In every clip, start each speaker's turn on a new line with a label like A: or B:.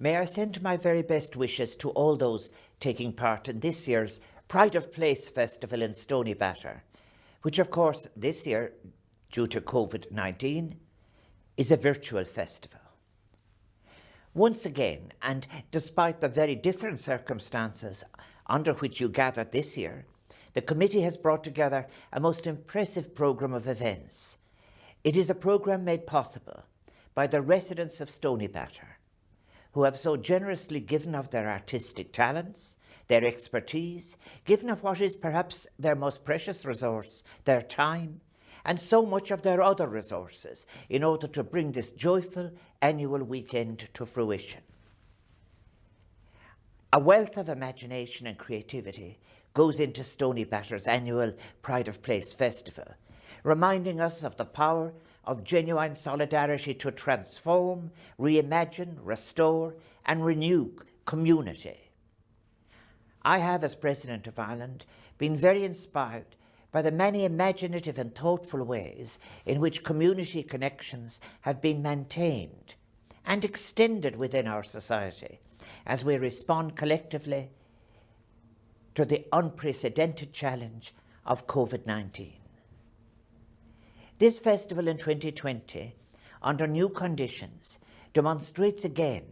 A: May I send my very best wishes to all those taking part in this year's Pride of Place Festival in Stoneybatter, which of course this year, due to COVID-19, is a virtual festival. Once again, and despite the very different circumstances under which you gathered this year, the committee has brought together a most impressive programme of events. It is a programme made possible by the residents of Stoneybatter, who have so generously given of their artistic talents, their expertise, given of what is perhaps their most precious resource, their time, and so much of their other resources in order to bring this joyful annual weekend to fruition. A wealth of imagination and creativity goes into Stoneybatter's annual Pride of Place Festival, reminding us of the power of genuine solidarity to transform, reimagine, restore, and renew community. I have, as President of Ireland, been very inspired by the many imaginative and thoughtful ways in which community connections have been maintained and extended within our society as we respond collectively to the unprecedented challenge of COVID-19. This festival in 2020, under new conditions, demonstrates again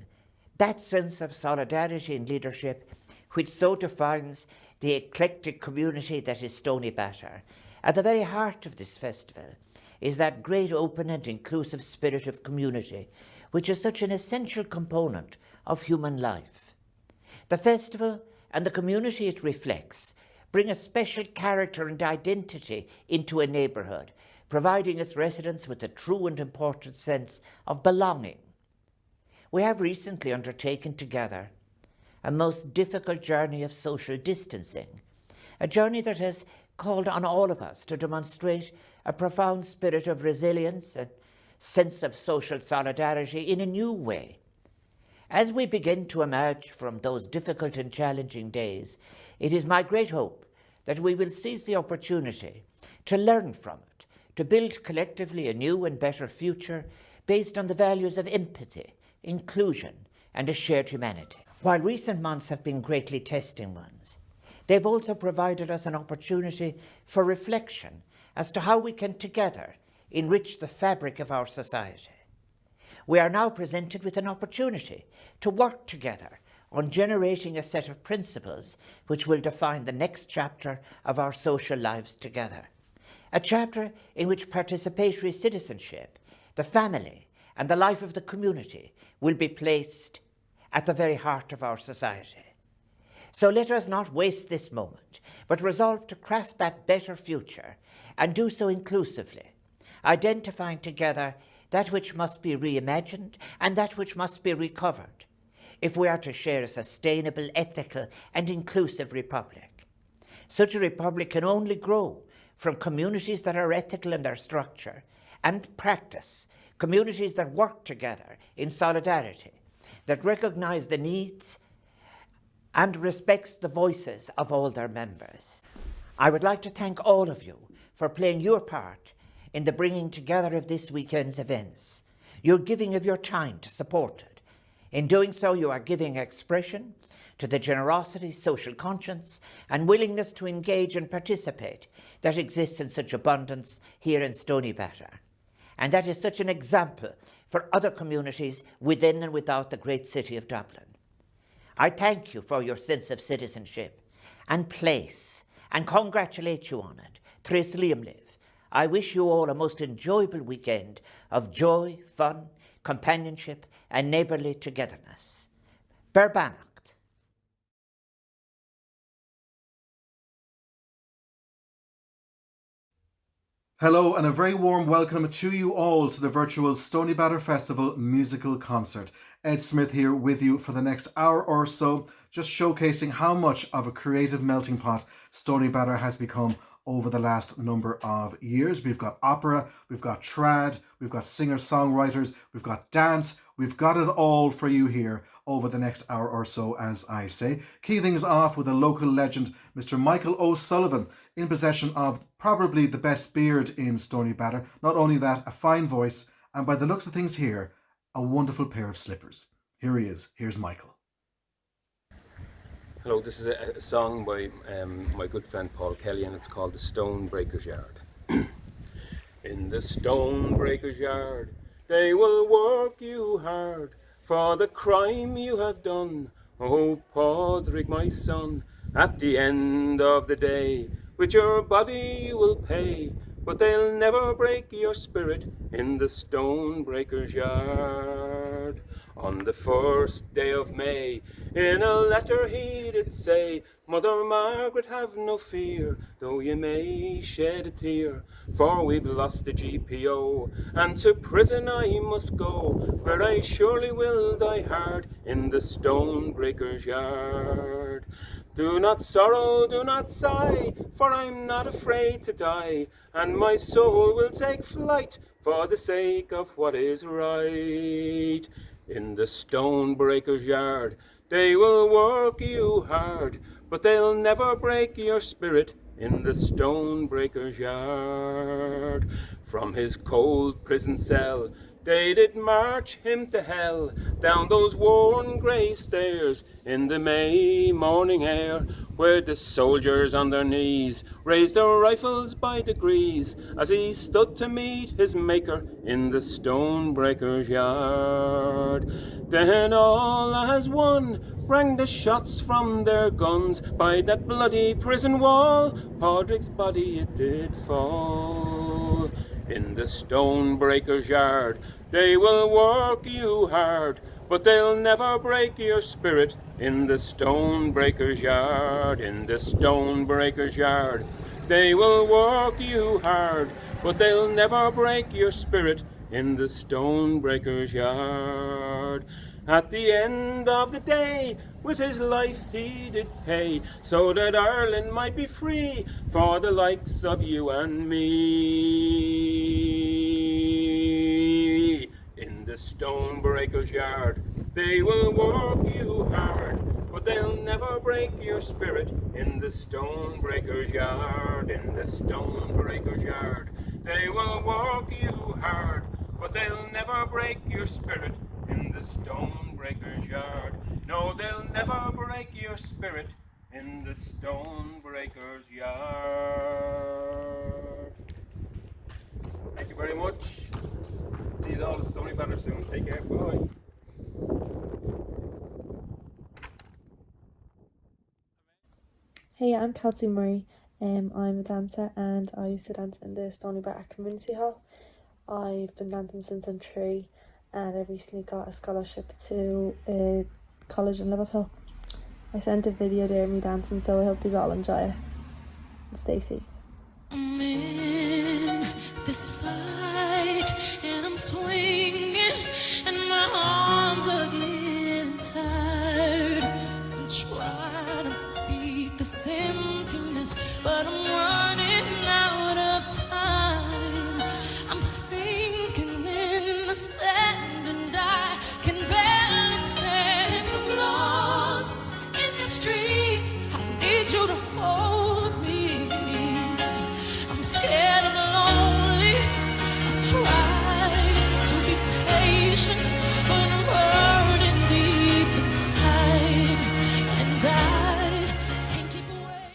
A: that sense of solidarity and leadership which so defines the eclectic community that is Stoneybatter. At the very heart of this festival is that great open and inclusive spirit of community, which is such an essential component of human life. The festival and the community it reflects bring a special character and identity into a neighbourhood, providing its residents with a true and important sense of belonging. We have recently undertaken together a most difficult journey of social distancing, a journey that has called on all of us to demonstrate a profound spirit of resilience and sense of social solidarity in a new way. As we begin to emerge from those difficult and challenging days, it is my great hope that we will seize the opportunity to learn from it, to build collectively a new and better future based on the values of empathy, inclusion, and a shared humanity. While recent months have been greatly testing ones, they've also provided us an opportunity for reflection as to how we can together enrich the fabric of our society. We are now presented with an opportunity to work together on generating a set of principles which will define the next chapter of our social lives together. A chapter in which participatory citizenship, the family, and the life of the community will be placed at the very heart of our society. So let us not waste this moment, but resolve to craft that better future and do so inclusively, identifying together that which must be reimagined and that which must be recovered if we are to share a sustainable, ethical, and inclusive republic. Such a republic can only grow from communities that are ethical in their structure and practice, communities that work together in solidarity, that recognise the needs and respects the voices of all their members. I would like to thank all of you for playing your part in the bringing together of this weekend's events, your giving of your time to support it. In doing so, you are giving expression to the generosity, social conscience, and willingness to engage and participate that exists in such abundance here in Stoneybatter. And that is such an example for other communities within and without the great city of Dublin. I thank you for your sense of citizenship and place and congratulate you on it. Tris Liam Liv. I wish you all a most enjoyable weekend of joy, fun, companionship and neighbourly togetherness. Berbanacht.
B: Hello and a very warm welcome to you all to the Virtual Stoneybatter Festival musical concert. Ed Smith here with you for the next hour or so, just showcasing how much of a creative melting pot Stoneybatter has become over the last number of years. We've got opera, we've got trad, we've got singer-songwriters, we've got dance, we've got it all for you here over the next hour or so, as I say. Key things off with a local legend, Mr. Michael O'Sullivan, in possession of probably the best beard in Stoneybatter. Not only that, a fine voice, and by the looks of things here, a wonderful pair of slippers. Here he is. Here's Michael.
C: Hello, this is a song by my good friend Paul Kelly, and it's called The Stonebreaker's Yard. In the stonebreaker's yard, they will work you hard for the crime you have done. Oh, Padraig, my son, at the end of the day, with your body you will pay, but they'll never break your spirit in the stonebreaker's yard. On the first day of May, in a letter he did say, Mother Margaret, have no fear, though you may shed a tear, for we've lost the GPO, and to prison I must go, where I surely will die hard, in the stonebreaker's yard. Do not sorrow, do not sigh, for I'm not afraid to die, and my soul will take flight for the sake of what is right. In the stonebreaker's yard, they will work you hard, but they'll never break your spirit in the stonebreaker's yard. From his cold prison cell, they did march him to hell, down those worn grey stairs in the May morning air, where the soldiers on their knees raised their rifles by degrees, as he stood to meet his maker in the stonebreaker's yard. Then all as one rang the shots from their guns, by that bloody prison wall Padraig's body it did fall. In the stonebreaker's yard, they will work you hard, but they'll never break your spirit in the stonebreaker's yard. In the stonebreaker's yard, they will work you hard, but they'll never break your spirit in the stonebreaker's yard. At the end of the day, with his life he did pay, so that Ireland might be free for the likes of you and me. In the stonebreaker's yard, they will work you hard, but they'll never break your spirit in the stonebreaker's yard. In the stonebreaker's yard, they will work you hard, but they'll never break your spirit in the stonebreaker's yard. No, they'll never break your spirit in the stonebreaker's yard. Thank you very much. See you all at Stoneybatter soon. Take care. Bye.
D: Hey, I'm Kelsey Murray. I'm a dancer and I used to dance in the Stoneybatter Community Hall. I've been dancing since I'm 3 and I recently got a scholarship to a college in Liverpool. I sent a video there of me dancing, so I hope you all enjoy it and stay safe.
E: I'm in this fight and I'm swinging and my arms are getting tired. I'm trying to beat the emptiness, but I'm running out of time. I'm sinking in the sand and I can barely stand. I'm lost in the street. I need you to hold me. I'm scared, I'm lonely. I try to be patient, but I'm hurting deep inside, and I can't keep away.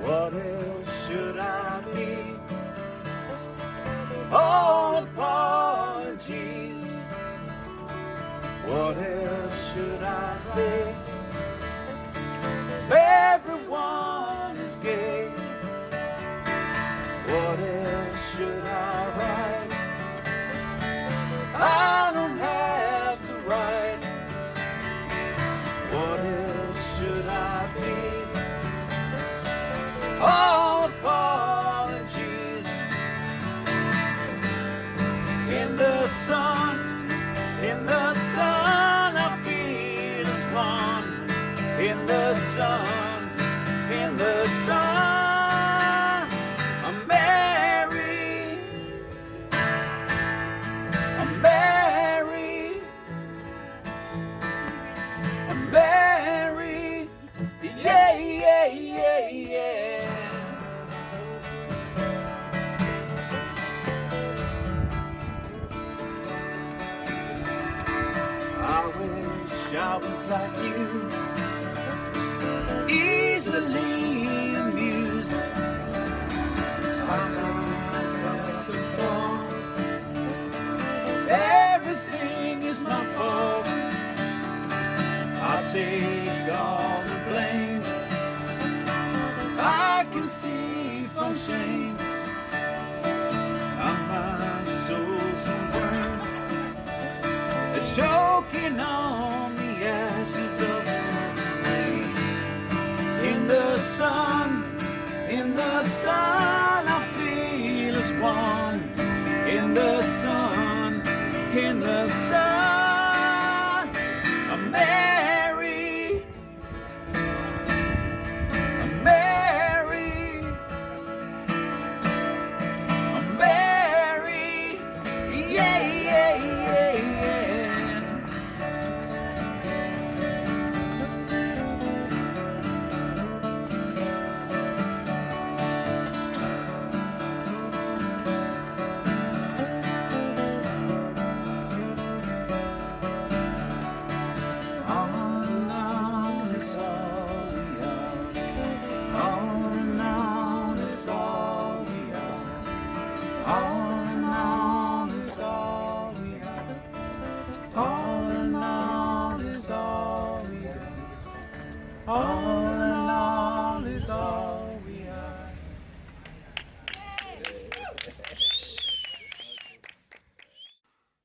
F: What else should I be? All apologies. What else should I say? Everyone is gay. What else should I write? I don't have the right. What else should I be? All apologies. In the sun, I feel as one. In the sun, I'm married. I'm wish I was like you, easily amused. I taste and fall. Everything is my fault. I take all the blame. I can see from shame. And my soul's burned, choking on the ashes of the rain. In the sun, I feel as one. In the sun, I'm Mary, I'm Mary, I'm Mary, yeah, yeah, yeah, yeah.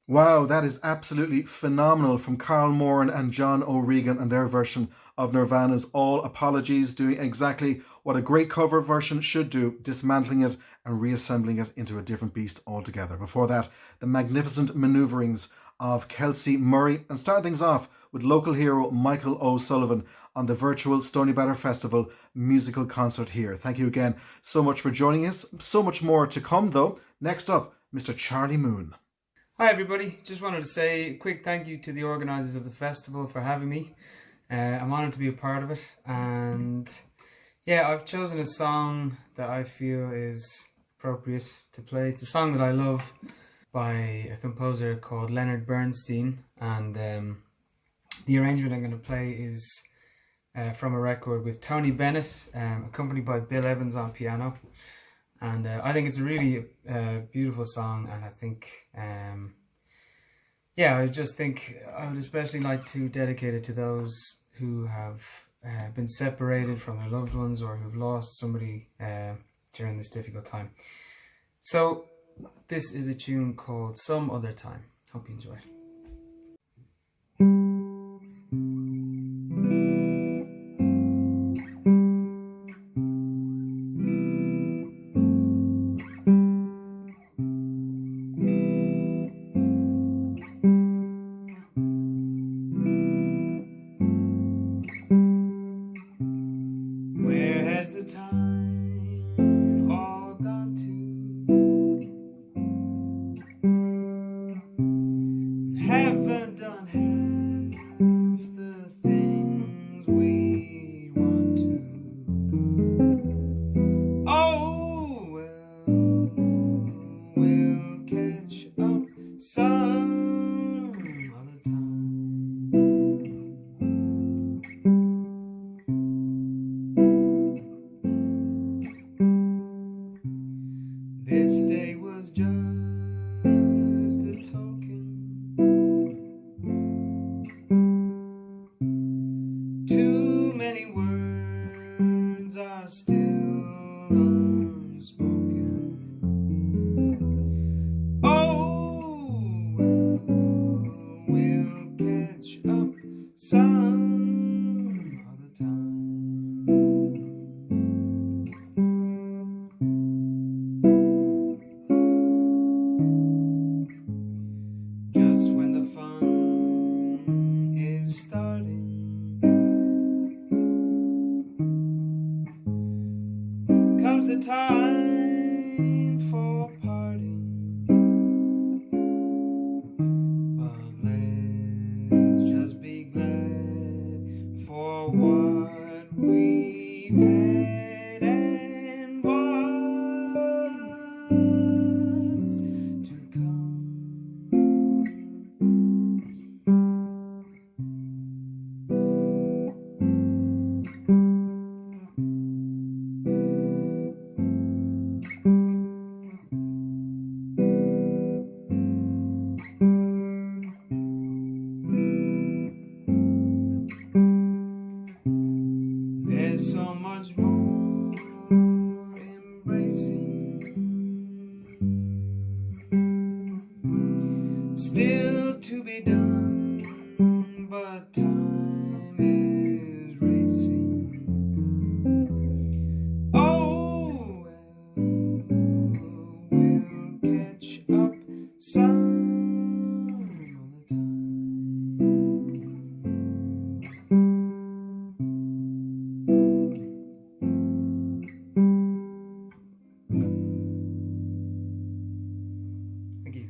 B: Wow, that is absolutely phenomenal from Carl Moran and John O'Regan and their version of Nirvana's All Apologies, doing exactly what a great cover version should do, dismantling it and reassembling it into a different beast altogether. Before that, the magnificent manoeuvrings of Kelsey Murray, and start things off with local hero Michael O'Sullivan on the Virtual Stoneybatter Festival musical concert here. Thank you again so much for joining us. So much more to come though. Next up, Mr. Charlie Moon.
G: Hi everybody, just wanted to say a quick thank you to the organisers of the festival for having me. I'm honoured to be a part of it, and yeah, I've chosen a song that I feel is appropriate to play. It's a song that I love by a composer called Leonard Bernstein, and the arrangement I'm going to play is from a record with Tony Bennett, accompanied by Bill Evans on piano. And I think it's a really beautiful song, and I think, I just think I would especially like to dedicate it to those who have been separated from their loved ones or who've lost somebody during this difficult time. So this is a tune called Some Other Time. Hope you enjoy it. This day was just a token to be done, but time is racing. Oh, well, we'll catch up some other time. Thank you.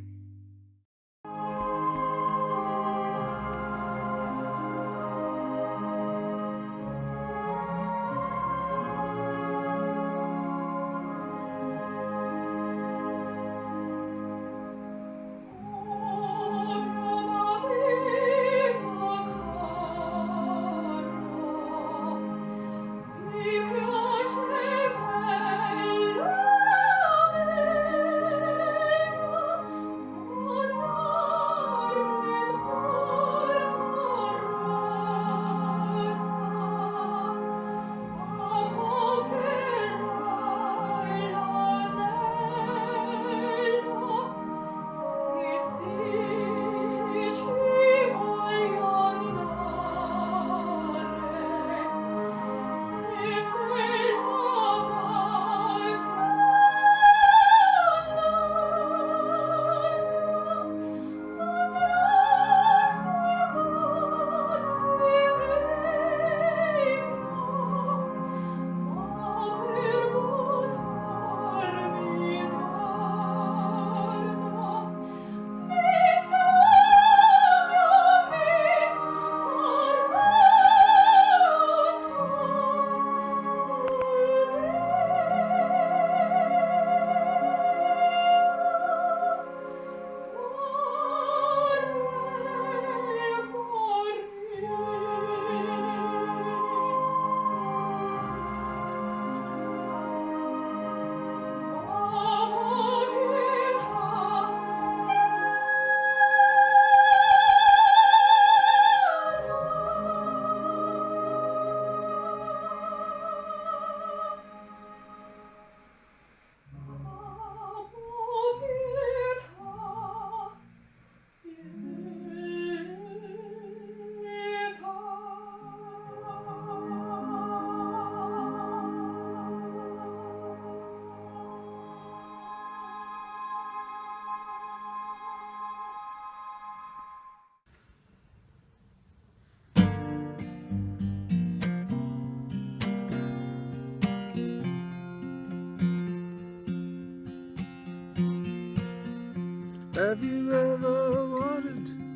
F: Have you ever wanted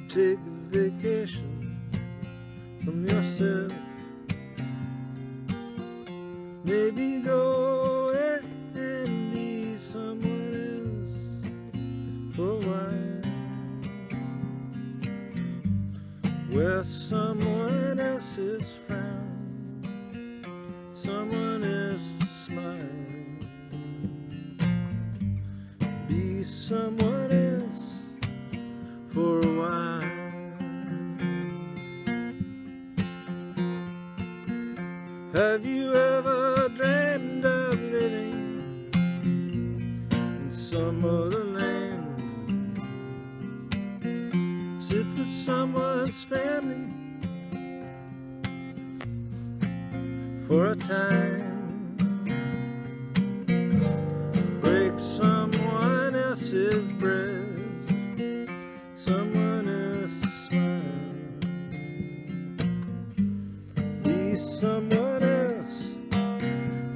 F: to take a vacation from yourself? Maybe go and be someone else for a while, where someone else's frown, someone else's smile, be someone else for a while. Have you ever dreamed of living in some other land? Sit with someone's family for a time, break someone else's bread, someone else's smile, be someone else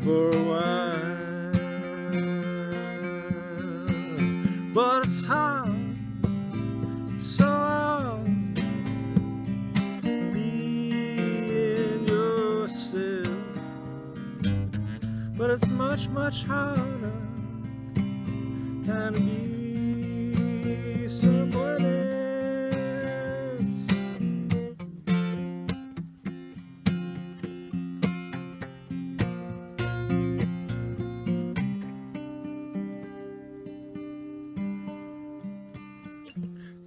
F: for a while. But it's hard, so hard, being yourself. But it's much, much harder trying to be someone else.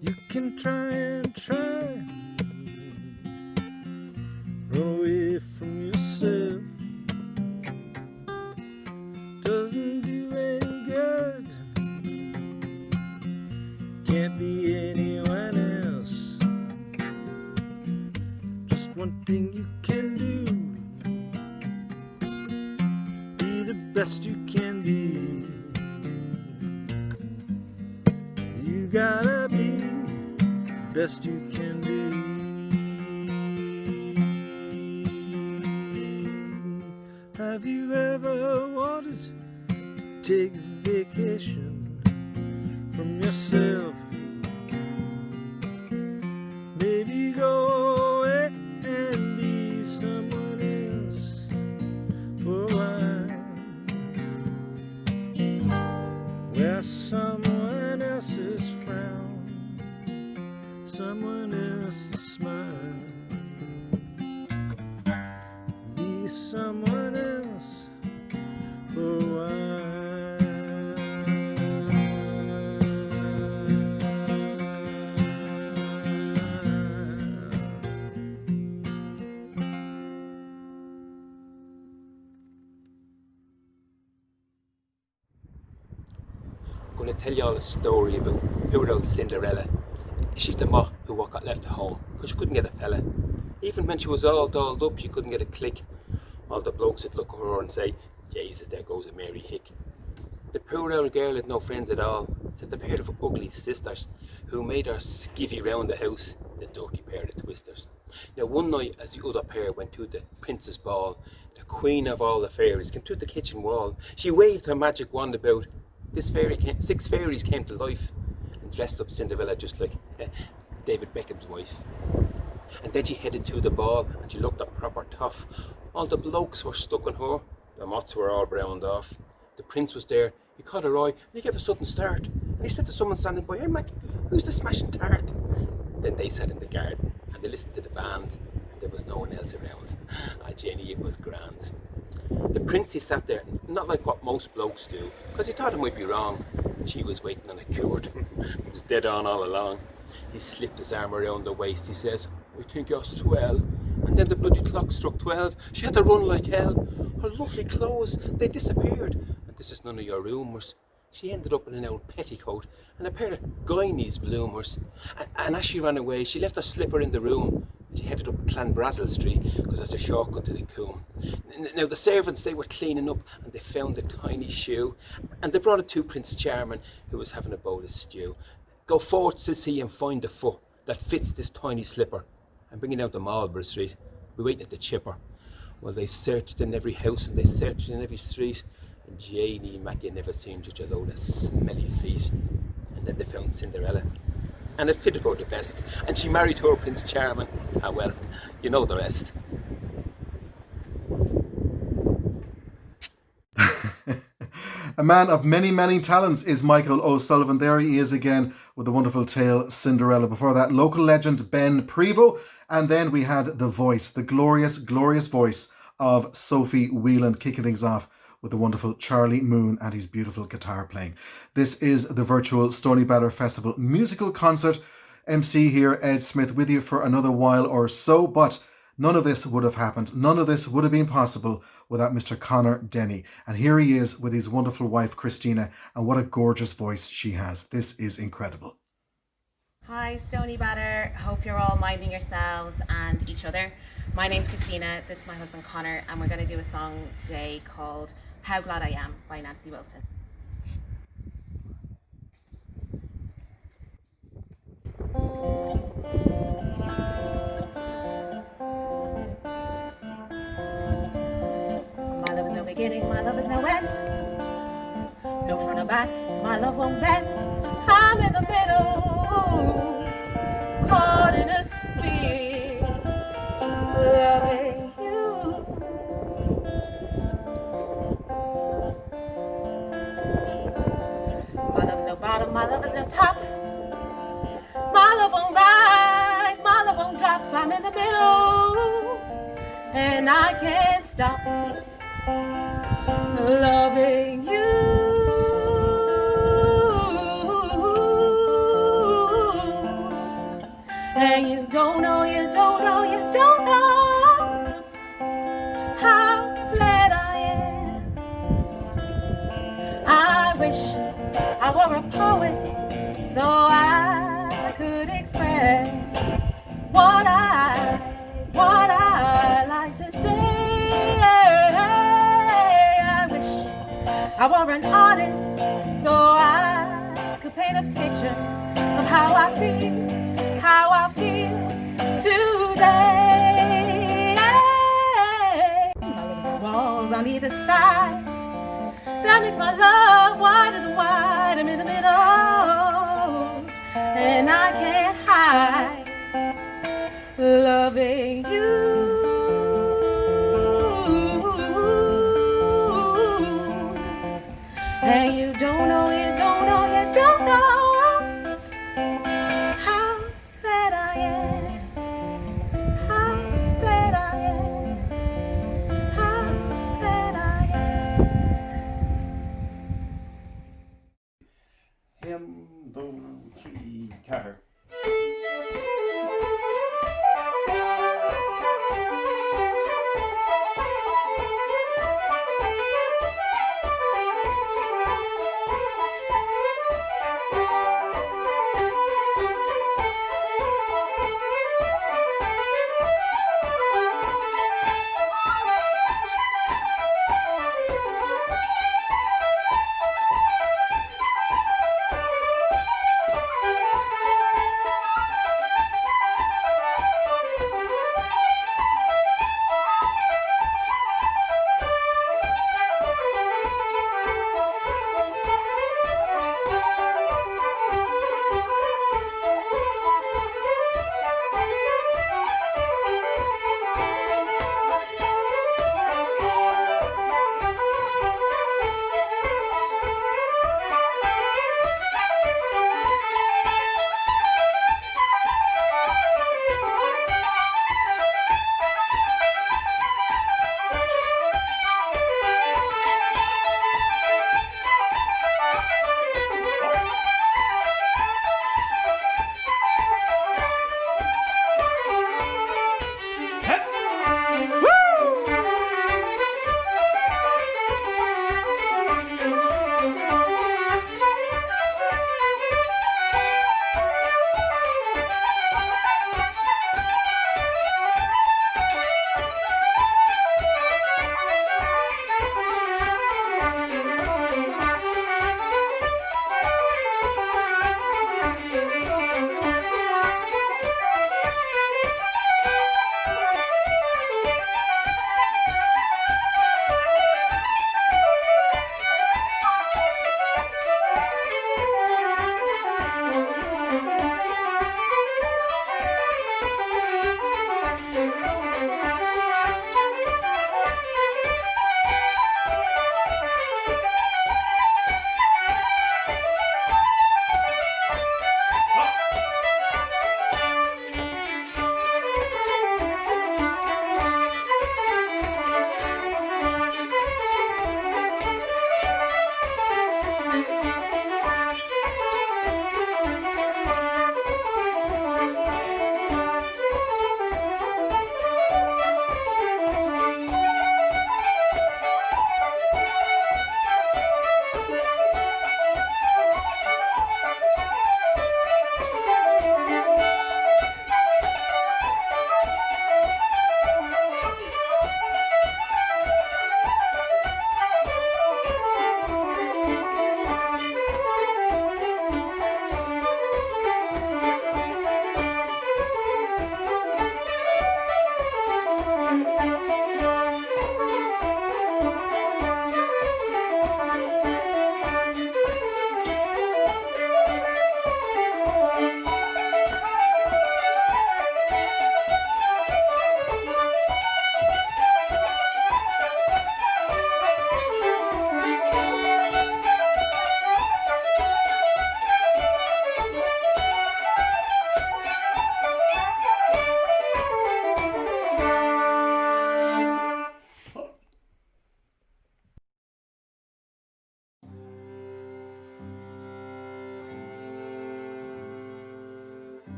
F: You can try and try, run away from yourself. Doesn't do any good, can't be anyone one thing you can do. Be the best you can be. You gotta be the best you can be. Have you ever wanted to take a vacation from yourself? Maybe go away and be someone else for a while, where someone else's frown, someone else's smile, be someone else for a while.
C: I'm going to tell you all a story about poor old Cinderella. She's the ma who got left at home because she couldn't get a fella. Even when she was all dolled up, she couldn't get a click. All the blokes would look at her and say, Jesus, there goes a Mary Hick. The poor old girl had no friends at all, except a pair of ugly sisters who made her skivvy round the house, the dirty pair of twisters. Now one night as the other pair went to the prince's ball, the queen of all the fairies came to the kitchen wall. She waved her magic wand about. Six fairies came to life and dressed up Cinderella just like David Beckham's wife. And then she headed to the ball and she looked a proper tough. All the blokes were stuck on her, the mots were all browned off. The prince was there, he caught her eye and he gave a sudden start. And he said to someone standing by, "Hey Mac, who's the smashing tart?" Then they sat in the garden and they listened to the band. There was no one else around. Ah, Jenny, it was grand. The prince, he sat there, not like what most blokes do, because he thought it might be wrong. She was waiting on a cure. He was dead on all along. He slipped his arm around the waist. He says, "I think you're swell." And then the bloody clock struck 12. She had to run like hell. Her lovely clothes, they disappeared. And this is none of your rumours. She ended up in an old petticoat and a pair of Guyanese bloomers. And as she ran away, she left her slipper in the room. She headed up Clanbrassil Street because that's a shortcut to the Coombe. Now the servants, they were cleaning up and they found a tiny shoe and they brought it to Prince Charming, who was having a bowl of stew. "Go forth," says he, "and find the foot that fits this tiny slipper and bring it down to Marlborough Street. We're waiting at the chipper." Well, they searched in every house and they searched in every street, and Janie Mac, you never seen such a load of smelly feet. And then they found Cinderella, and it fitted her the best, and she married her Prince Charming. Ah well, you know the rest.
B: A man of many, many talents is Michael O'Sullivan. There he is again with the wonderful tale Cinderella. Before that, local legend Ben Prevost. And then we had the voice, the glorious, glorious voice of Sophie Whelan, kicking things off with the wonderful Charlie Moon and his beautiful guitar playing. This is the Virtual Stoneybatter Festival musical concert. MC here, Ed Smith, with you for another while or so, but none of this would have happened. None of this would have been possible without Mr. Conor Denny. And here he is with his wonderful wife, Christina, and what a gorgeous voice she has. This is incredible.
H: Hi, Stoneybatter. Hope you're all minding yourselves and each other. My name's Christina. This is my husband, Conor, and we're going to do a song today called How Glad I Am by Nancy Wilson. My love is no beginning, my love is no end. No front or back, my love won't bend. I'm in the middle, caught in a spin, loving you. My love is no bottom, my love is no top. My love won't rise, my love won't drop. I'm in the middle, and I can't stop loving you. And you don't know, you don't know, you don't know how glad I am. I wish I were a poet so I could express what I
I: were an artist, so I could paint a picture of how I feel today. My walls on either side, that makes my love wider than wide. I'm in the middle, and I can't hide loving you. And you don't know how glad I am, how glad I am, how glad I am.
J: 1, 2, 3, car.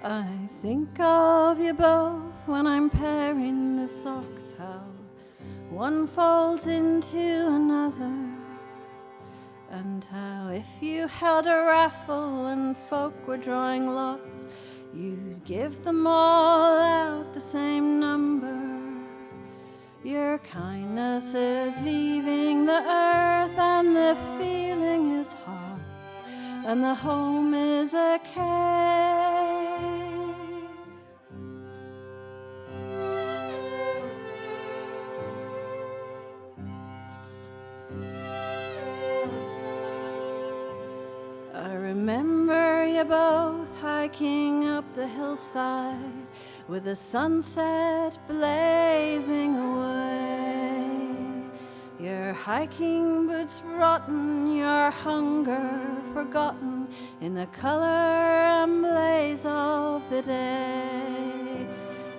K: I think of you both when I'm pairing the socks, how one folds into another, and how if you held a raffle and folk were drawing lots, you'd give them all out the same number. Your kindness is leaving the earth, and the feeling is hard, and the home is a cave. I remember you both hiking up the hillside with the sunset blazing away. Your hiking boots rotten, your hunger forgotten in the color and blaze of the day.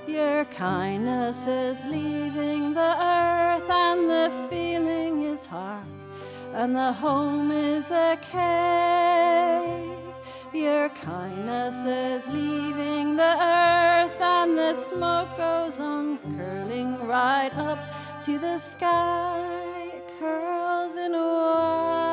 K: Your kindness is leaving the earth, and the feeling is hearth, and the home is a cave. Your kindness is leaving the earth, and the smoke goes on curling right up to the sky. It curls in white.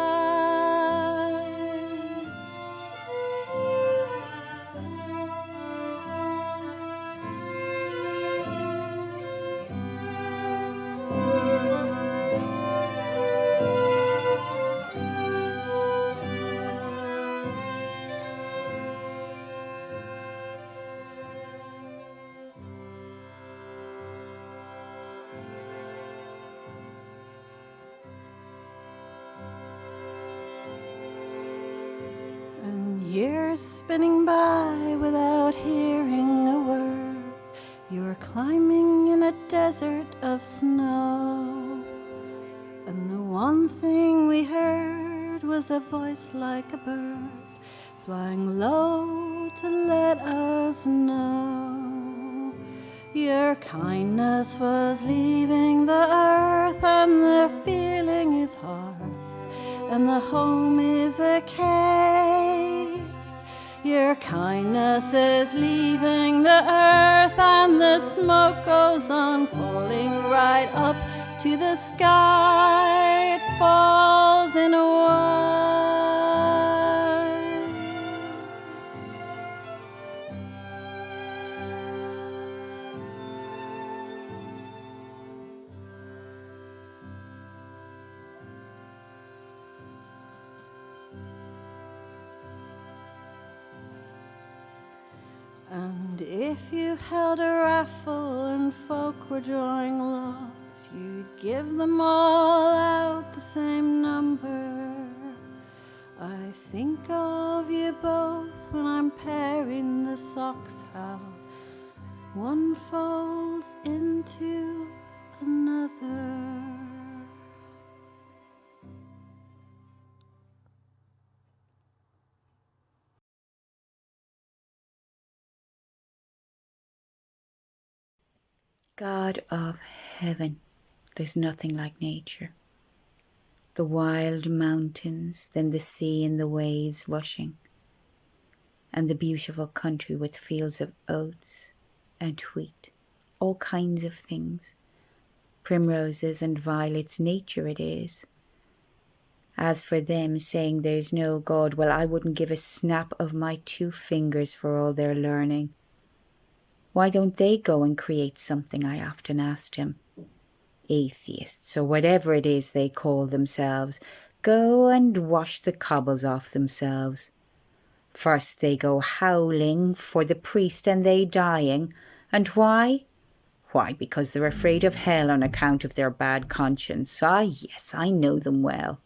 K: Years spinning by without hearing a word. You were climbing in a desert of snow, and the one thing we heard was a voice like a bird flying low to let us know. Your kindness was leaving the earth, and the feeling is hearth, and the home is a cave. Your kindness is leaving the earth, and the smoke goes on falling right up to the sky. It falls in a white. And if you held a raffle and folk were drawing lots, you'd give them all out the same number. I think of you both when I'm pairing the socks, how one folds into another.
L: God of heaven, there's nothing like nature. The wild mountains, then the sea and the waves rushing, and the beautiful country with fields of oats and wheat, all kinds of things, primroses and violets. Nature it is. As for them saying there's no God, well, I wouldn't give a snap of my 2 fingers for all their learning. Why don't they go and create something, I often asked him. Atheists, or whatever it is they call themselves, go and wash the cobbles off themselves. First they go howling for the priest and they dying. And why? Why, because they're afraid of hell on account of their bad conscience. Ah, yes, I know them well.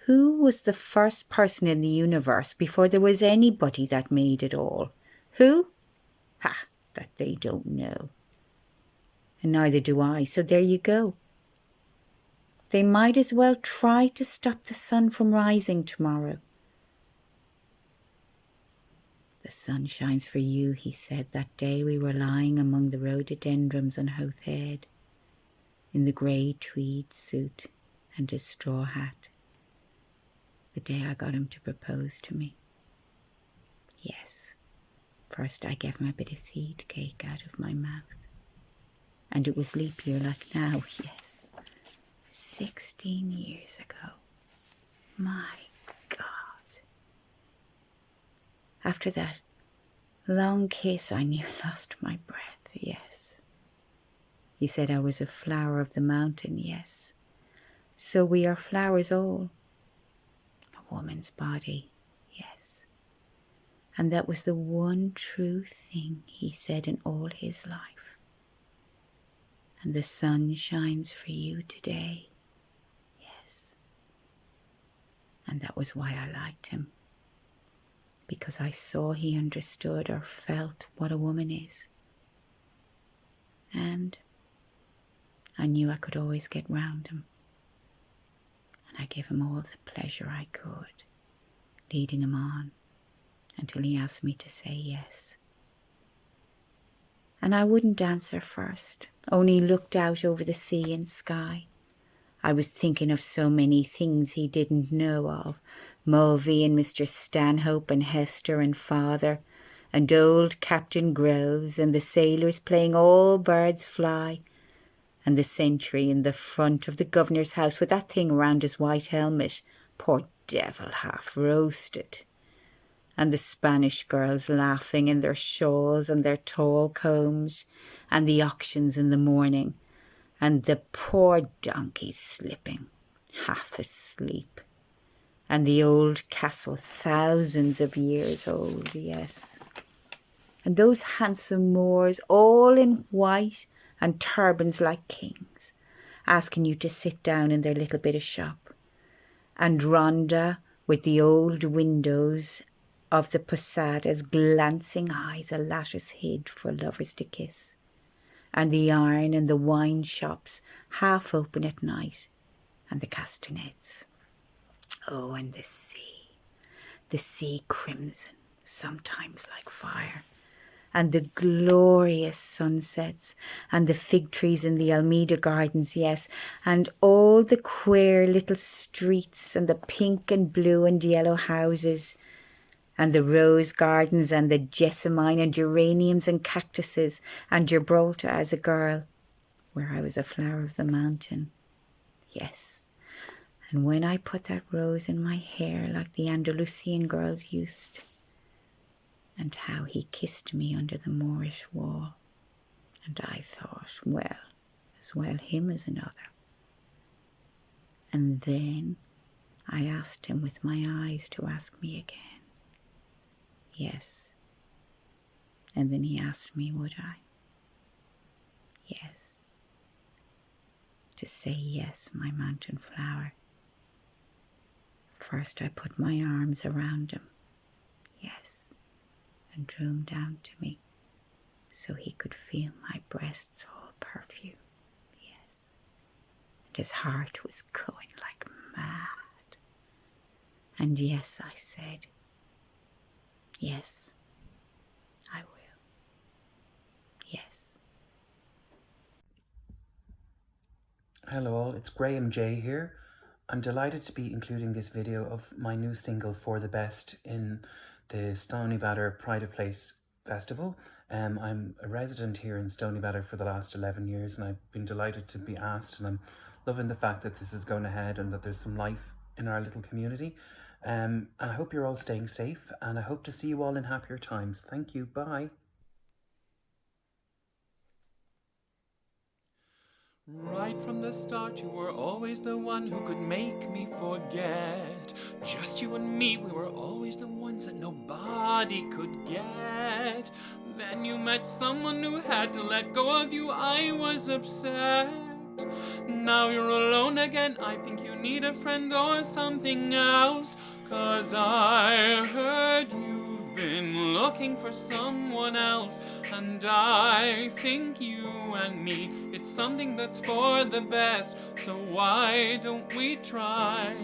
L: Who was the first person in the universe before there was anybody that made it all? Who? Ha, that they don't know. And neither do I, so there you go. They might as well try to stop the sun from rising tomorrow. The sun shines for you, he said, that day we were lying among the rhododendrons on Howth Head, in the grey tweed suit and his straw hat. The day I got him to propose to me. Yes, first I gave him a bit of seed cake out of my mouth. And it was leap year like now, yes. 16 years ago. My God. After that long kiss, I near lost my breath, yes. He said I was a flower of the mountain, yes. So we are flowers all. A woman's body, yes. And that was the one true thing he said in all his life. And the sun shines for you today, yes. And that was why I liked him. Because I saw he understood or felt what a woman is. And I knew I could always get round him. And I gave him all the pleasure I could, leading him on until he asked me to say yes. And I wouldn't answer first, only looked out over the sea and sky. I was thinking of so many things he didn't know of, Mulvey and Mr. Stanhope and Hester and father, and old Captain Groves and the sailors playing All Birds Fly, and the sentry in the front of the governor's house with that thing round his white helmet, poor devil half roasted, and the Spanish girls laughing in their shawls and their tall combs, and the auctions in the morning, and the poor donkeys slipping, half asleep, and the old castle thousands of years old, yes, and those handsome Moors all in white and turbans like kings, asking you to sit down in their little bit of shop, and Rhonda with the old windows of the posadas glancing eyes a lattice hid for lovers to kiss, and the iron and the wine shops half open at night, and the castanets. Oh, and the sea crimson, sometimes like fire, and the glorious sunsets, and the fig trees in the Almeida Gardens, yes, and all the queer little streets, and the pink and blue and yellow houses, and the rose gardens, and the jessamine and geraniums and cactuses, and Gibraltar as a girl, where I was a flower of the mountain, yes. And when I put that rose in my hair like the Andalusian girls used, and how he kissed me under the Moorish wall, and I thought, well, as well him as another. And then I asked him with my eyes to ask me again. Yes. And then he asked me, would I? Yes. To say yes, my mountain flower. First I put my arms around him, yes, and drew him down to me so he could feel my breasts all perfume, yes, and his heart was going like mad. And yes, I said, yes, I will, yes.
M: Hello all, it's Graham J here. I'm delighted to be including this video of my new single For the Best in the Stoneybatter Pride of Place Festival. I'm a resident here in Stoneybatter for the last 11 years and I've been delighted to be asked, and I'm loving the fact that this is going ahead and that there's some life in our little community. And I hope you're all staying safe, and I hope to see you all in happier times. Thank you, bye.
F: Right from the start, you were always the one who could make me forget. Just you and me, we were always the ones that nobody could get. Then you met someone who had to let go of you, I was upset. Now you're alone again, I think you need a friend or something else. 'Cause I heard you've been looking for someone else, and I think you and me, it's something that's for the best. So why don't we try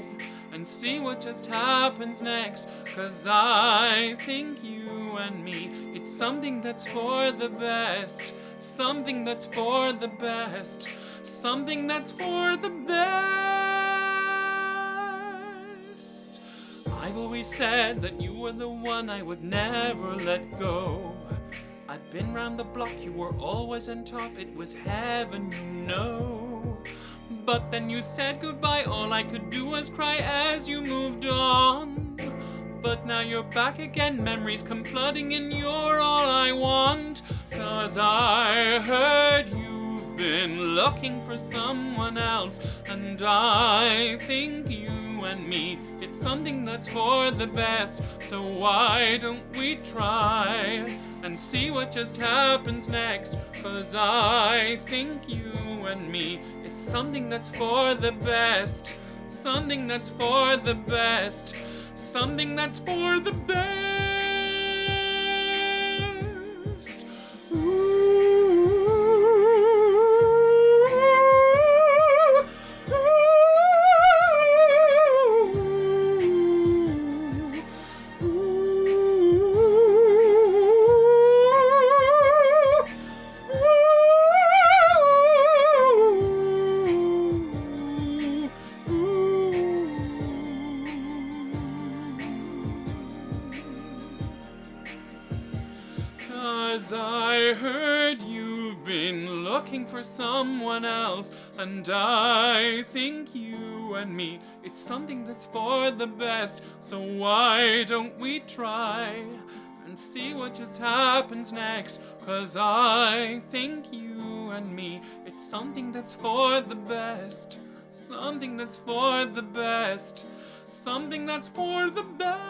F: and see what just happens next? 'Cause I think you and me, it's something that's for the best. Something that's for the best. Something that's for the best. I've always said that you were the one I would never let go. I've been round the block, you were always on top, it was heaven, you know. But then you said goodbye, all I could do was cry as you moved on. But now you're back again, memories come flooding in, you're all I want. 'Cause I heard you've been looking for someone else, and I think you and me, it's something that's for the best. So why don't we try and see what just happens next? 'Cause I think you and me, it's something that's for the best. Something that's for the best. Something that's for the best. I heard you've been looking for someone else, and I think you and me, it's something that's for the best. So why don't we try and see what just happens next? 'Cause I think you and me, it's something that's for the best. Something that's for the best. Something that's for the best.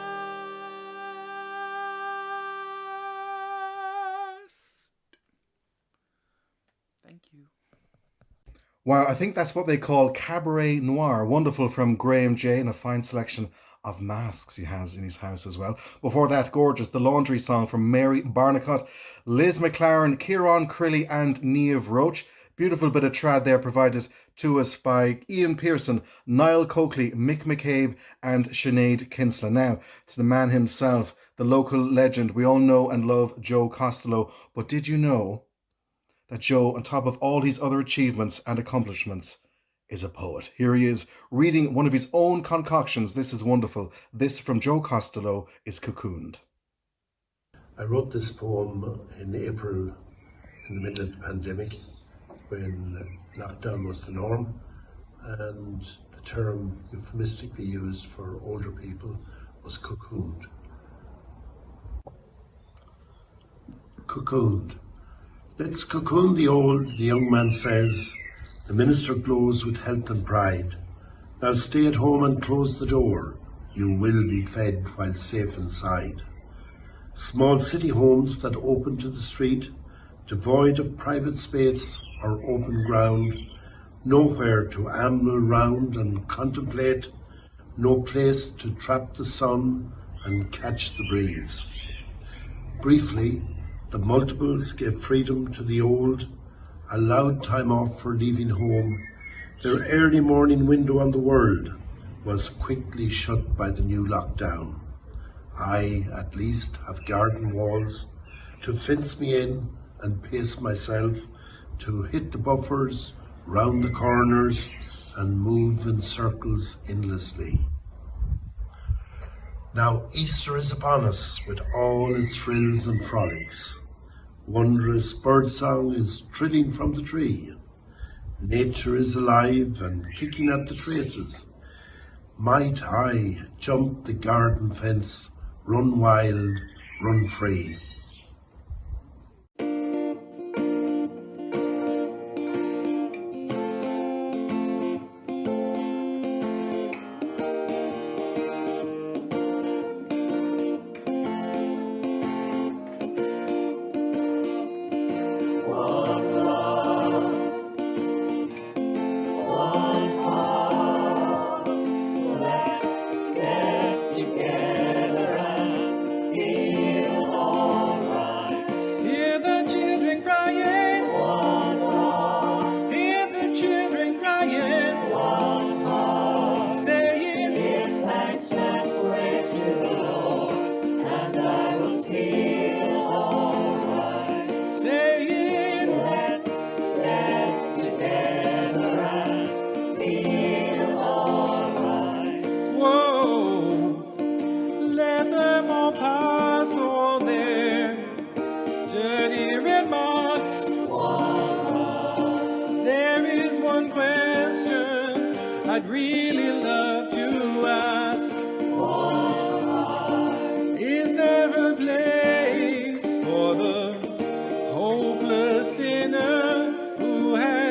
F: Thank you.
B: Wow, I think that's what they call cabaret noir. Wonderful from Graham J, and a fine selection of masks he has in his house as well. Before that, gorgeous, The Laundry Song from Mary Barnicott, Liz McLaren, Kieran Crilly and Niamh Roach. Beautiful bit of trad there provided to us by Ian Pearson, Niall Coakley, Mick McCabe and Sinead Kinsella. Now, to the man himself, the local legend. We all know and love Joe Costello, but did you know that Joe, on top of all his other achievements and accomplishments, is a poet? Here he is, reading one of his own concoctions. This is wonderful. This from Joe Costello is Cocooned.
N: I wrote this poem in April, in the middle of the pandemic, when lockdown was the norm, and the term euphemistically used for older people was cocooned. Cocooned. Let's cocoon the old, the young man says. The minister glows with health and pride. Now stay at home and close the door. You will be fed while safe inside. Small city homes that open to the street, devoid of private space or open ground, nowhere to amble round and contemplate, no place to trap the sun and catch the breeze. Briefly, the multiples gave freedom to the old, allowed time off for leaving home. Their early morning window on the world was quickly shut by the new lockdown. I, at least, have garden walls to fence me in and pace myself, to hit the buffers, round the corners, and move in circles endlessly. Now Easter is upon us with all its frills and frolics. Wondrous birdsong is trilling from the tree. Nature is alive and kicking at the traces. Might I jump the garden fence, run wild, run free.
O: I'd really love to ask, is there a place for the hopeless sinner who has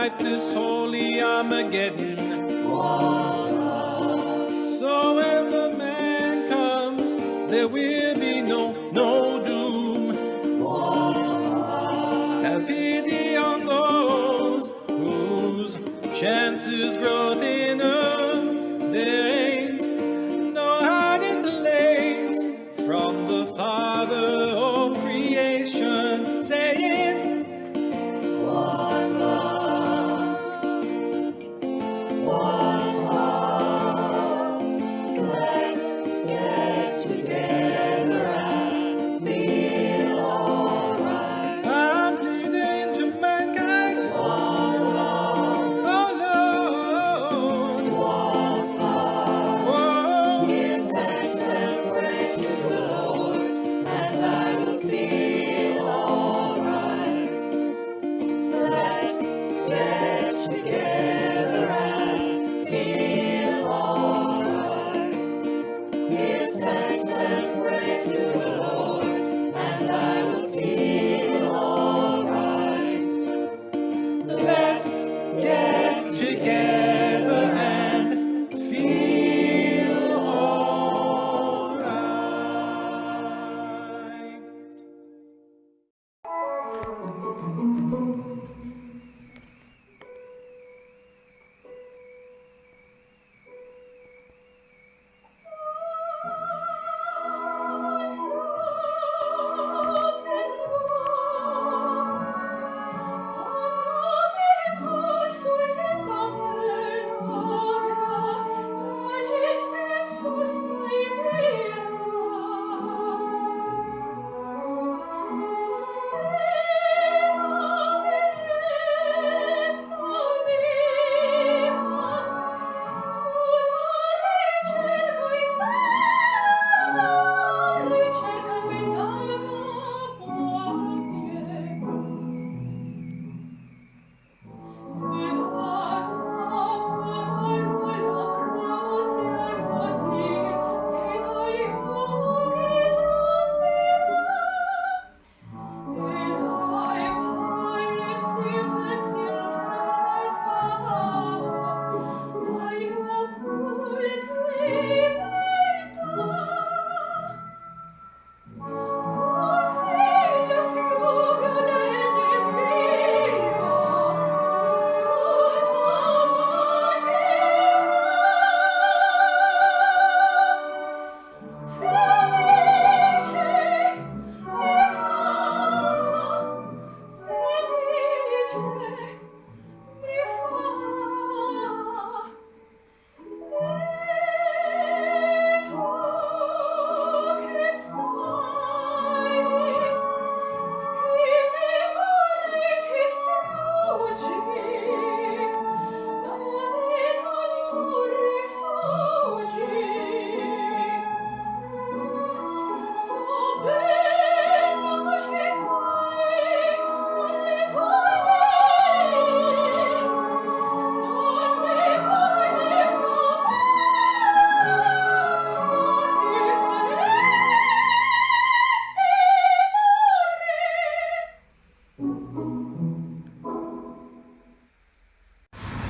O: fight this holy Armageddon. So when the man comes, there will be no doom. Have pity on those whose chances grow thinner. There ain't no hiding place from the Father of creation, saying, one love, one love. Let's get together and feel alright. I'm pleading to mankind, one love, oh Lord, one love. Give thanks and praise to the Lord, and I will feel alright. Let's get together and feel alright. Give thanks and praise to the Lord, and I will feel alright. Let's get together and feel alright.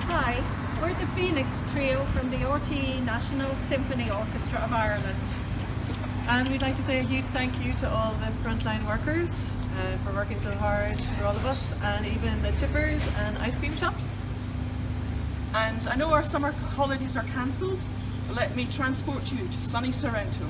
P: Hi, we're the Phoenix Trio from the RTE National Symphony Orchestra of Ireland.
Q: And we'd like to say a huge thank you to all the frontline workers for working so hard for all of us, and even the chippers and ice cream shops.
R: And I know our summer holidays are cancelled, but let me transport you to sunny Sorrento.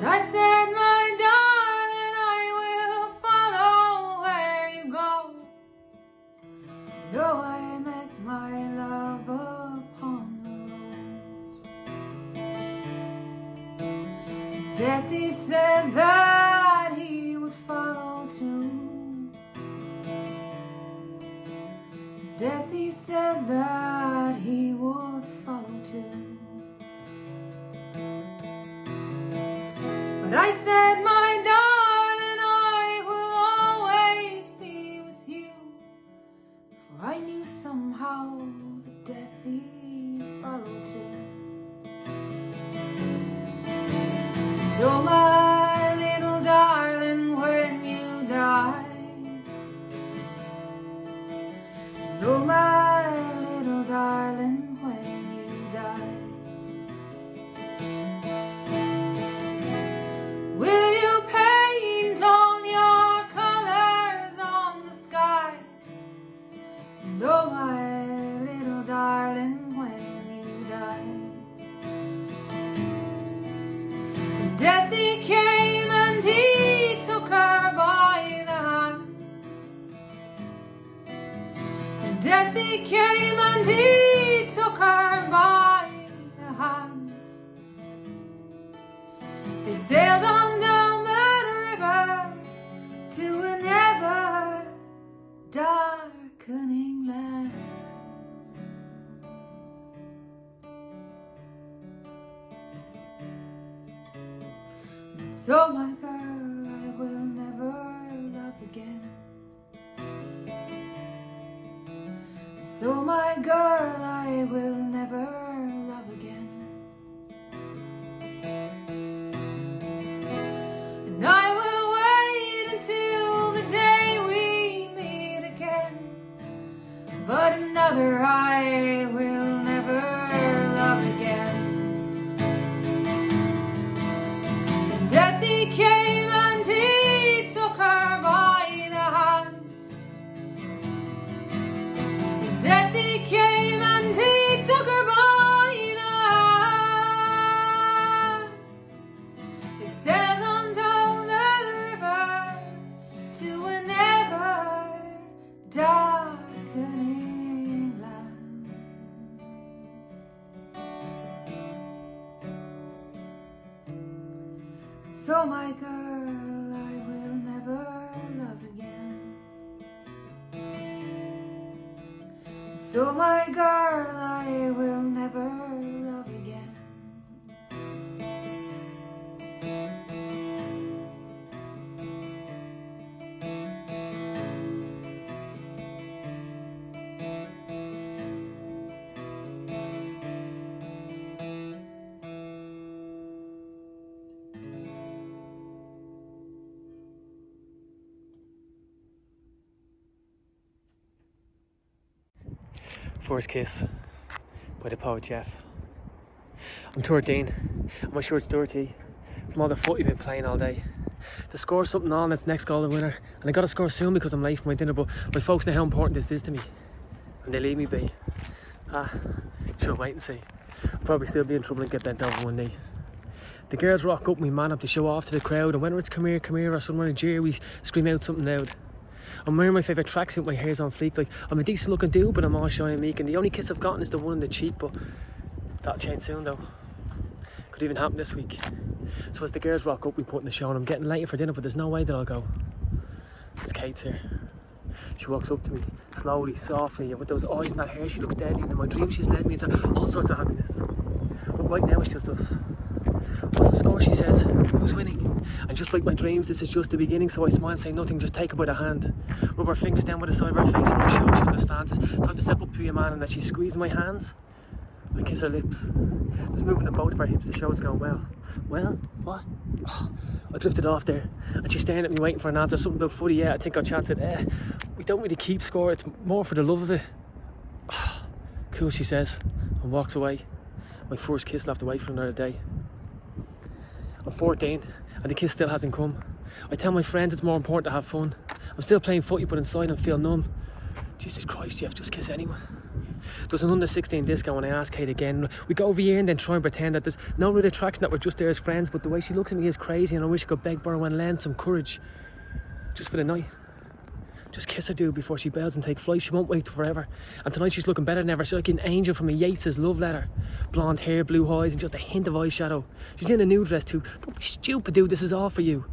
I: I said, my darling, I will follow where you go. Though I met my love upon the road. Death, he said that he would follow too. Death, he said that he would follow too. But I said, my darling, I will always be with you. For I knew somehow that death he followed too. Though my little darling, when you died, though my little darling, when you died, will you paint all your colors on the sky? And oh, my little darling, when you died, death he came and he took her by the hand. Death he came and he took her by the hand. They sailed on down that river to an ever darkening land. So my girl, I will never love again. So my girl, I will never love again. And I will wait until the day we meet again. But another I will never love again. And death he came and he took her by the hand. Death he came and he took her by the hand. They sailed on down the river to an ever darkening land. So my girl, I will never love again. So my girl, I will never love again.
S: First Kiss by the poet Jeff. I'm 13 and my shirt's dirty from all the foot you've been playing all day. To score something on, that's next goal the winner, and I gotta score soon because I'm late for my dinner, but my folks know how important this is to me and they leave me be. Sure, wait and see. I'll probably still be in trouble and get bent over one knee. The girls rock up, we man up to show off to the crowd, and whether it's come here or somewhere in a jeer, we scream out something loud. I'm wearing my favourite tracksuit, my hair's on fleek, like I'm a decent looking dude, but I'm all shy and meek, and the only kiss I've gotten is the one in the cheek, but that'll change soon though. Could even happen this week. So as the girls rock up, we put in the show, and I'm getting late for dinner, but there's no way that I'll go. It's Kate's here. She walks up to me, slowly, softly, and with those eyes and that hair, she looks deadly, and in my dreams she's led me into all sorts of happiness. But right now it's just us. What's the score, she says? Who's winning? And just like my dreams, this is just the beginning, so I smile and say nothing, just take her by the hand. Rub her fingers down by the side of her face and make sure she understands it's time to step up to be a man, and that she squeezes my hands. I kiss her lips. There's movement in both of our hips to show it's going well. Well? What? Oh, I drifted off there, and she's staring at me waiting for an answer, something about footy. Yeah, I think I'll chance it. We don't really keep score, it's more for the love of it. Oh, cool, she says, and walks away. My first kiss left away for another day. I'm 14 and the kiss still hasn't come. I tell my friends it's more important to have fun. I'm still playing footy, but inside I feel numb. Jesus Christ, Jeff, just kiss anyone. There's an under 16 disco and I asked Kate again. We go over here and then try and pretend that there's no real attraction, that we're just there as friends, but the way she looks at me is crazy and I wish I could beg, borrow and lend some courage. Just for the night. Just kiss her, dude, before she bails and take flight. She won't wait forever. And tonight she's looking better than ever. She's like an angel from a Yeats's love letter. Blonde hair, blue eyes, and just a hint of eyeshadow. She's in a nude dress too. Don't be stupid, dude. This is all for you.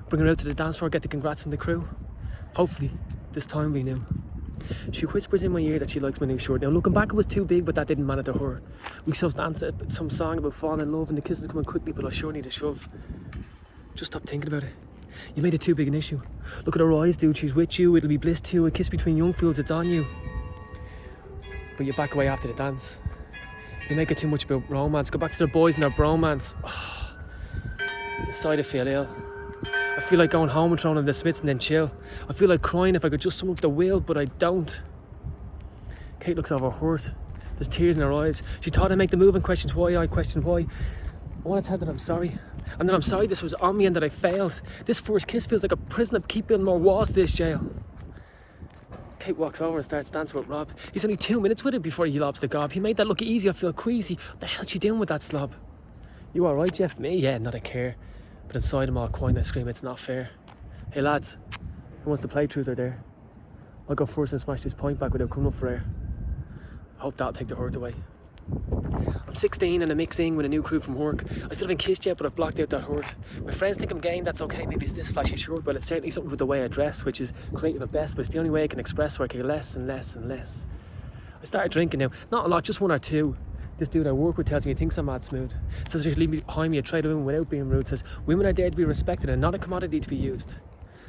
S: Bring her out to the dance floor, get the congrats from the crew. Hopefully, this time we knew. She whispers in my ear that she likes my new shirt. Now, looking back, it was too big, but that didn't matter to her. We still danced some song about falling in love and the kisses coming quickly, but I sure need a shove. Just stop thinking about it. You made it too big an issue. Look at her eyes, dude. She's with you. It'll be bliss too. A kiss between young fools, it's on you. But you back away after the dance. You make it too much about romance. Go back to the boys and their bromance. Oh, inside I feel ill. I feel like going home and throwing in the Smiths and then chill. I feel like crying if I could just sum up the will, but I don't. Kate looks over hurt. There's tears in her eyes. She thought I'd make the move and questions why. I questioned why. I want to tell her that I'm sorry. And that I'm sorry this was on me and that I failed. This first kiss feels like a prison. I keep building more walls to this jail. Kate walks over and starts dancing with Rob. He's only 2 minutes with her before he lobs the gob. He made that look easy. I feel queasy. What the hell's she doing with that slob? You alright, Jeff? Me? Yeah, not a care. But inside I'm all quiet and I scream, it's not fair. Hey lads, who wants to play truth or dare? I'll go first and smash this point back without coming up for air. I hope that'll take the hurt away. I'm 16 and I'm mixing with a new crew from work. I still haven't kissed yet, but I've blocked out that hurt. My friends think I'm gay and that's okay, maybe it's this flashy shirt, but it's certainly something with the way I dress, which is creative at best, but it's the only way I can express where I care less and less and less. I started drinking now, not a lot, just 1 or 2. This dude I work with tells me he thinks I'm mad smooth. Says I should leave behind me a tray of women without being rude. Says women are there to be respected and not a commodity to be used.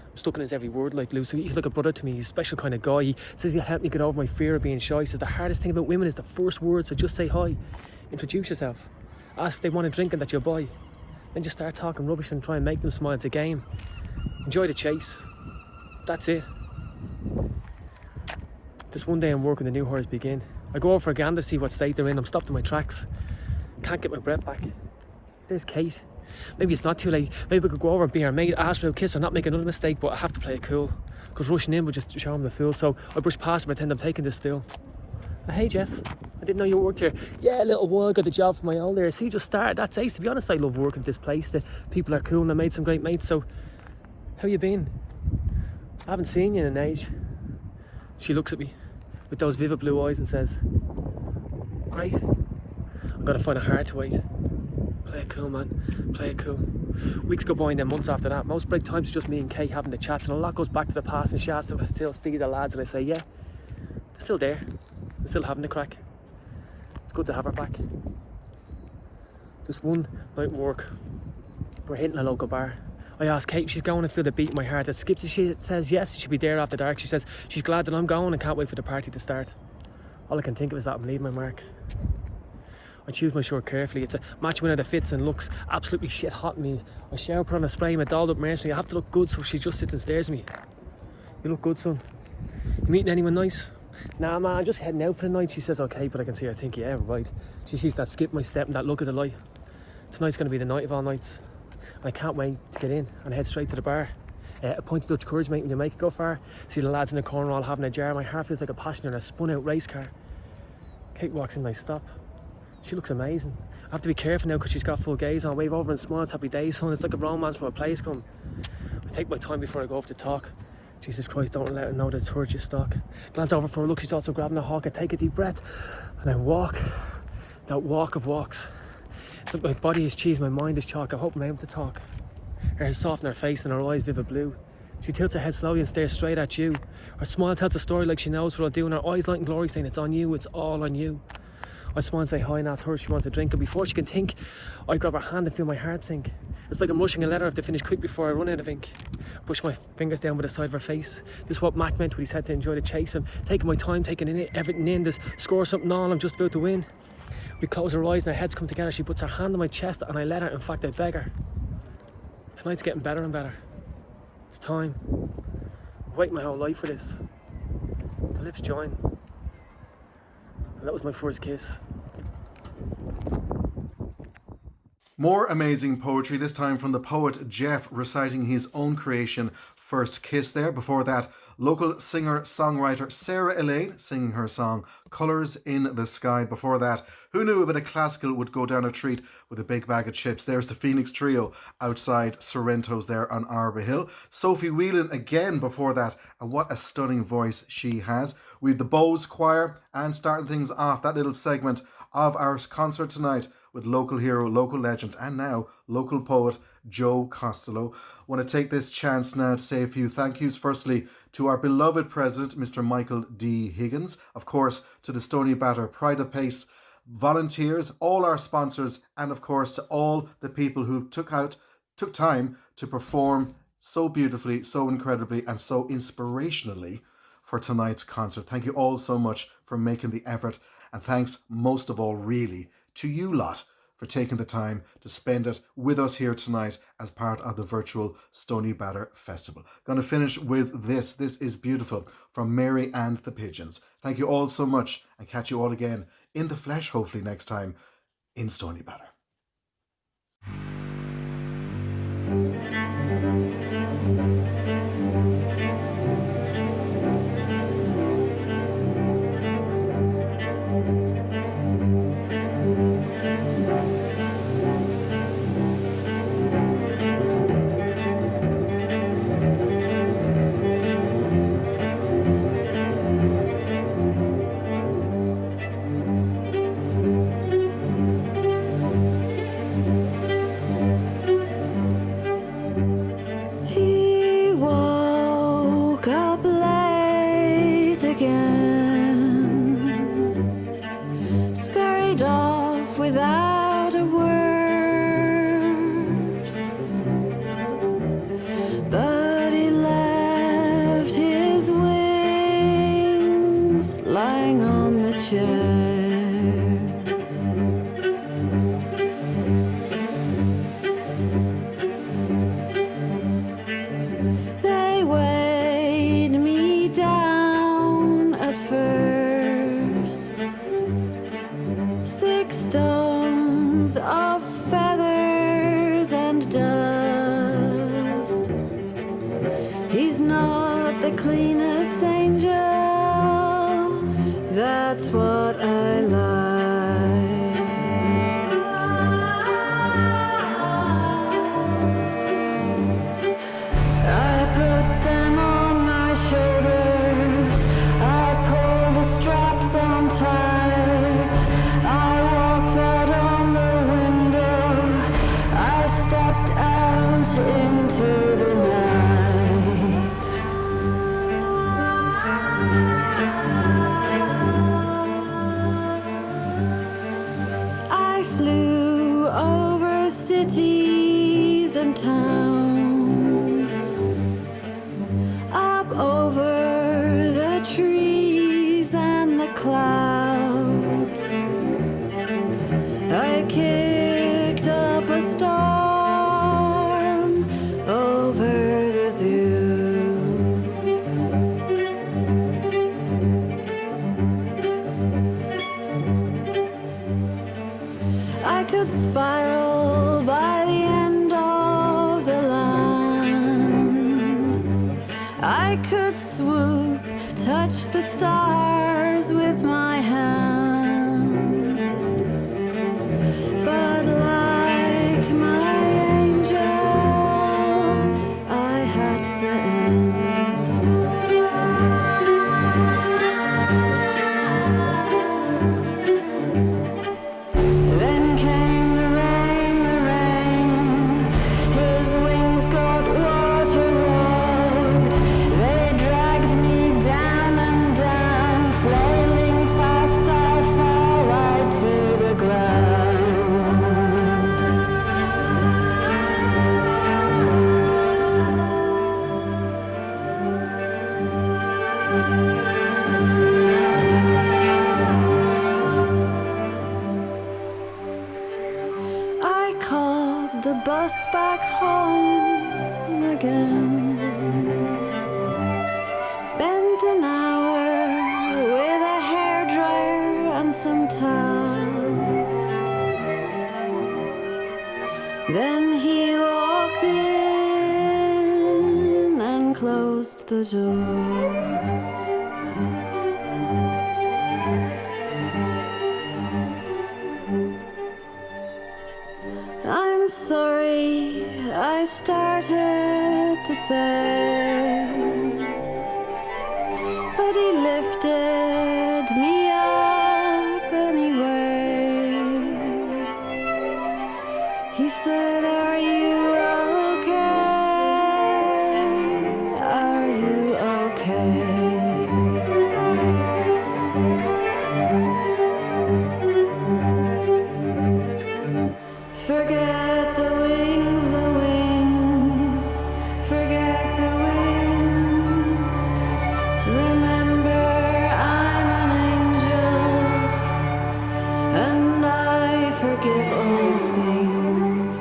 S: I'm stuck in his every word like Lucy. He's like a brother to me. He's a special kind of guy. He says he'll help me get over my fear of being shy. He says the hardest thing about women is the first word, so just say hi. Introduce yourself. Ask if they want a drink and that you'll buy. Then just start talking rubbish and try and make them smile. It's a game. Enjoy the chase. That's it. This one day I'm working, the new hires begin. I go over for a gander to see what state they're in. I'm stopped in my tracks. Can't get my breath back. There's Kate. Maybe it's not too late. Maybe we could go over and be her mate, ask for a kiss or not make another mistake, but I have to play it cool. Because rushing in would just show him the fool. So I brush past her and pretend I'm taking this still. Hey Jeff, I didn't know you worked here. Yeah, a little while, got the job for my old there. See, just started, that's ace. To be honest, I love working at this place. The people are cool and I made some great mates. So, how you been? I haven't seen you in an age. She looks at me with those vivid blue eyes and says, great. I'm gonna find it hard to wait. Play it cool, man. Play it cool. Weeks go by and then months after that. Most break times it's just me and Kate having the chats, and a lot goes back to the past, and she asks if I still see the lads, and I say, yeah, they're still there. They're still having the crack. It's good to have her back. Just one night work. We're hitting a local bar. I ask Kate if she's going and feel the beat in my heart. That skips. She says yes, she'll be there after dark. She says she's glad that I'm going and can't wait for the party to start. All I can think of is that I'm leaving my mark. I choose my shirt carefully. It's a match winner that fits and looks absolutely shit hot in me. I shower, put on a spray, my dolled up mercenary. I have to look good, so she just sits and stares at me. You look good, son. You meeting anyone nice? Nah, man, I'm just heading out for the night. She says okay, but I can see her think, yeah, right. She sees that skip my step and that look at the light. Tonight's going to be the night of all nights. And I can't wait to get in and head straight to the bar. A point of Dutch courage, mate, when you make it go far. See the lads in the corner all having a jar. My heart feels like a passenger in a spun out race car. Kate walks in and I stop. She looks amazing. I have to be careful now because she's got full gaze on. Wave over and smile. It's happy days, son. It's like a romance from a place come. I take my time before I go over to talk. Jesus Christ, don't let her know that it's her you stalk. Glance over for a look, she's also grabbing a hawk. I take a deep breath and I walk. That walk of walks. It's like my body is cheese, my mind is chalk. I hope I'm able to talk. Her hair's soft in her face and her eyes vivid blue. She tilts her head slowly and stares straight at you. Her smile tells a story like she knows what I'll do, and her eyes light in glory saying it's on you, it's all on you. I smile and say hi and ask her if she wants a drink, and before she can think, I grab her hand and feel my heart sink. It's like I'm rushing a letter. I have to finish quick before I run out of ink. Push my fingers down by the side of her face. This is what Mac meant when he said to enjoy the chase. I'm taking my time, taking in everything in. There's score something on, I'm just about to win. We close our eyes and our heads come together. She puts her hand on my chest and I let her. In fact, I beg her. Tonight's getting better and better. It's time. I've waited my whole life for this. Our lips join. And that was my first kiss.
B: More amazing poetry, this time from the poet Jeff, reciting his own creation, First Kiss there. Before that, local singer-songwriter Sarah Elaine singing her song Colours in the Sky. Before that, who knew a bit of classical would go down a treat with a big bag of chips? There's the Phoenix Trio outside Sorrento's there on Arba Hill. Sophie Whelan again before that, and what a stunning voice she has. We had the Bowes Choir, and starting things off, that little segment of our concert tonight with local hero, local legend, and now local poet Joe Costello. I want to take this chance now to say a few thank yous. Firstly, to our beloved President, Mr. Michael D Higgins. Of course, to the Stoneybatter Pride of Place volunteers, all our sponsors, and of course to all the people who took time to perform so beautifully, so incredibly, and so inspirationally for tonight's concert. Thank you all so much for making the effort, and thanks most of all really to you lot for taking the time to spend it with us here tonight as part of the Virtual Stoneybatter Festival. Going to finish with this. This is beautiful from Mary and the Pigeons. Thank you all so much, and catch you all again in the flesh hopefully next time in Stoneybatter.
K: the door. I'm sorry, I started to say, but he lifted me up anyway. He said, are you okay? Are you okay? Forget the wings, forget the winds. Remember, I'm an angel, and I forgive all things.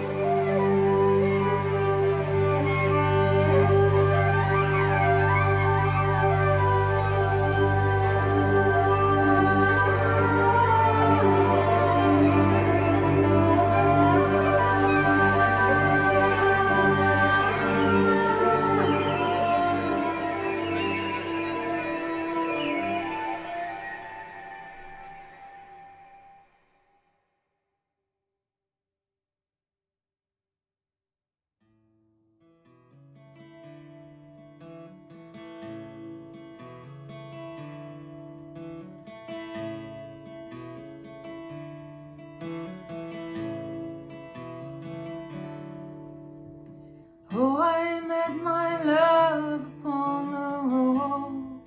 I: Oh, I met my love upon the road.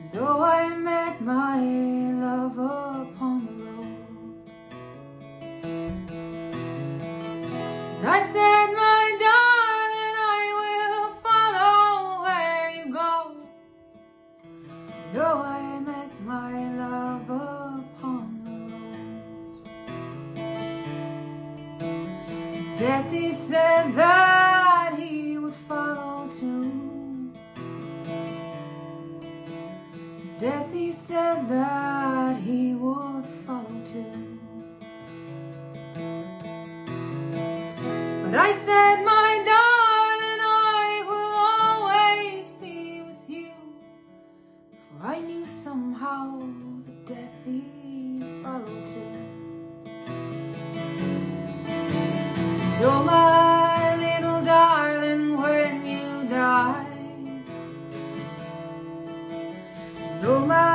I: And oh, I met my love upon the road. And I said, my darling, I will follow where you go. And oh, I met my love upon the road. Death, he said that he would follow too. Death, he said that he would follow too. But I said, my darling, I will always be with you. For I knew somehow that death he'd follow too. You're my little darling when you die. You're my